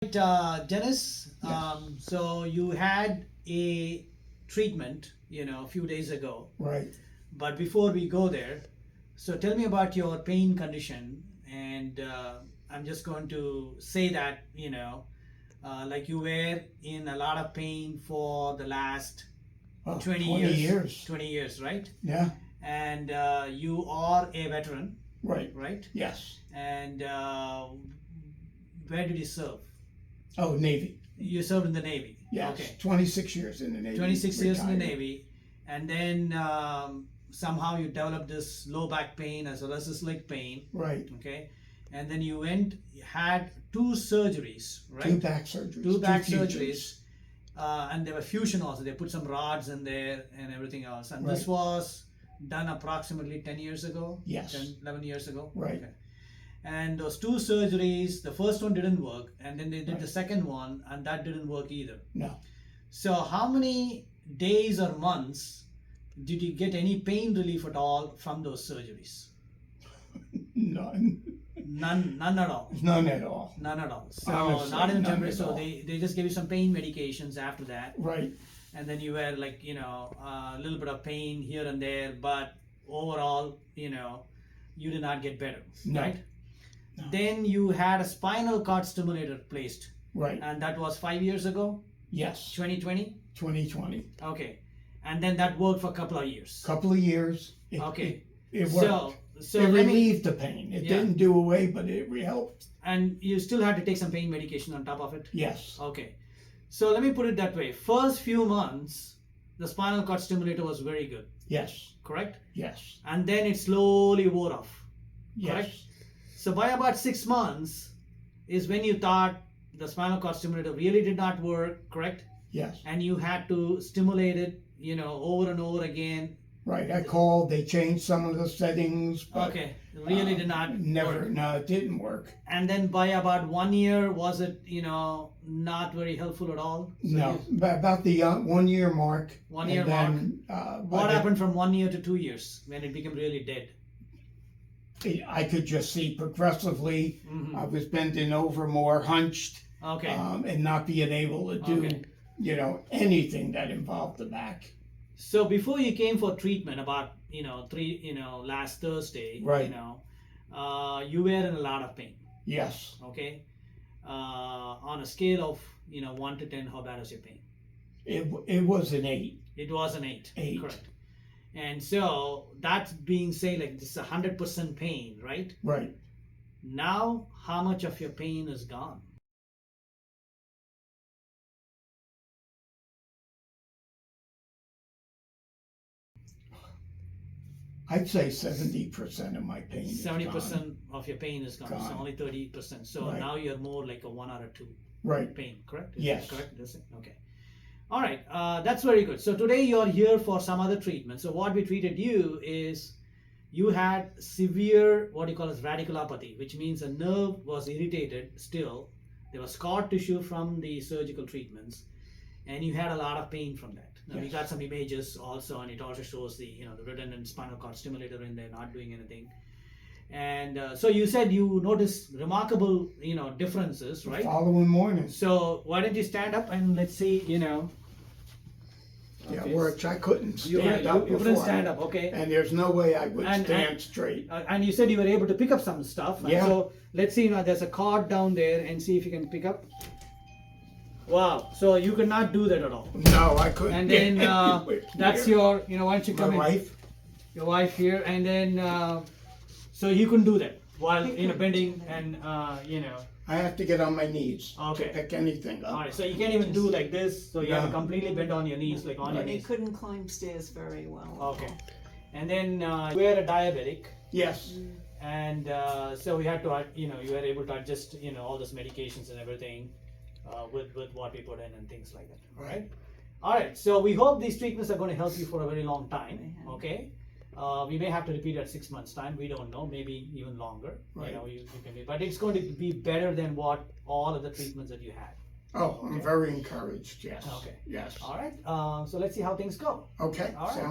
Dennis, Yes. so you had a treatment, a few days ago. Right. But before we go there, so tell me about your pain condition. And I'm just going to say that, like you were in a lot of pain for the last Oh, 20 20 years. years. 20 years, right? Yeah. And you are a veteran, Right. right? Yes. And where did you serve? Oh, Navy. You served in the Navy. Yes. Okay. 26 years in the Navy. 26 years in the retired. Navy, and then somehow you developed this low back pain as well as this leg pain. Right. Okay, and then you had two surgeries, right? Two back surgeries. Two back fusions. surgeries, and there were fusion also. They put some rods in there and everything else. And this Right. was done approximately 10 years ago. Yes. 10, 11 years ago. Right. Okay. And those two surgeries, the first one didn't work, and then they did Right. the second one, and that didn't work either. No. So how many days or months did you get any pain relief at all from those surgeries? None. None at all. None at all. None at all. So Honestly, not even none temporary. at So all. they just gave you some pain medications after that, Right. and then you were like a little bit of pain here and there, but overall you did not get better, No. right? No. Then you had a spinal cord stimulator placed, Right. and that was 5 years ago, Yes. 2020. 2020. Okay, and then that worked for a couple of years. Couple of years. Okay. It worked. So it let me, relieved the pain. It Yeah. didn't do away, but it helped. and you still had to take some pain medication on top of it. Yes. Okay, so let me put it that way. First few months, the spinal cord stimulator was very good, Yes. correct? Yes. And then it slowly wore off. Yes. Correct. So by about 6 months is when you thought the spinal cord stimulator really did not work, correct? Yes. And you had to stimulate it, over and over again. Right. I called. They changed some of the settings. But, Okay, really did not Never. work. No, it didn't work. And then by about 1 year, was it, not very helpful at all? So No, about the 1 year mark. 1 year and then, What happened from 1 year to 2 years when it became really dead? I could just see progressively. Mhm. I was bending over more, hunched, Okay. and not being able to do, Okay. anything that involved the back. So before you came for treatment about, last Thursday, Right. You were in a lot of pain. Yes. Okay. On a scale of, 1 to 10, how bad is your pain? It was an 8. It was an 8. 8. Correct. And so that being said, like this is 100% pain, right? Right. Now, how much of your pain is gone? I'd say 70% of my pain is 70% gone. of your pain is gone. So Gone. only 30%. So Right. now you're more like a 1 out of 2 Right. pain, correct? Is Yes. that correct? That's it? Okay. All right. That's very good. So today you're here for some other treatment. So what we treated you is you had severe, what you call as radiculopathy, which means a nerve was irritated still. There was scar tissue from the surgical treatments, and you had a lot of pain from that. Now, we Yes. got some images also, and it also shows the the redundant spinal cord stimulator in there not doing anything. And so you said you noticed remarkable differences, right? Following morning. So why don't you stand up and let's see, Yeah, Okay. which I couldn't You stand you up couldn't before. stand up, okay? And there's no way I would And- stand straight. And you said you were able to pick up some stuff. And Yeah. so let's see, there's a cord down there and see if you can pick up. Wow. So you could not do that at all. No, I couldn't. And then that's your, why don't you my come in? wife. Your wife here. And then, so you couldn't do that while, bending and, I have to get on my knees Okay. to pick anything up. All right. So you can't even do like this. So you have to No. completely bend on your knees, like on your And he knees. couldn't climb stairs very well. Okay. And then you were a diabetic. Yes. And so we had to, you were able to adjust, all those medications and everything with what we put in and things like that. All right. All right. So we hope these treatments are going to help you for a very long time. Okay. We may have to repeat at 6 months' time. We don't know. Maybe even longer. Right. You can be, but it's going to be better than what all of the treatments that you had. Oh, I'm very encouraged. Yes. Okay. Yes. All right. So let's see how things go. Okay. All right. Sounds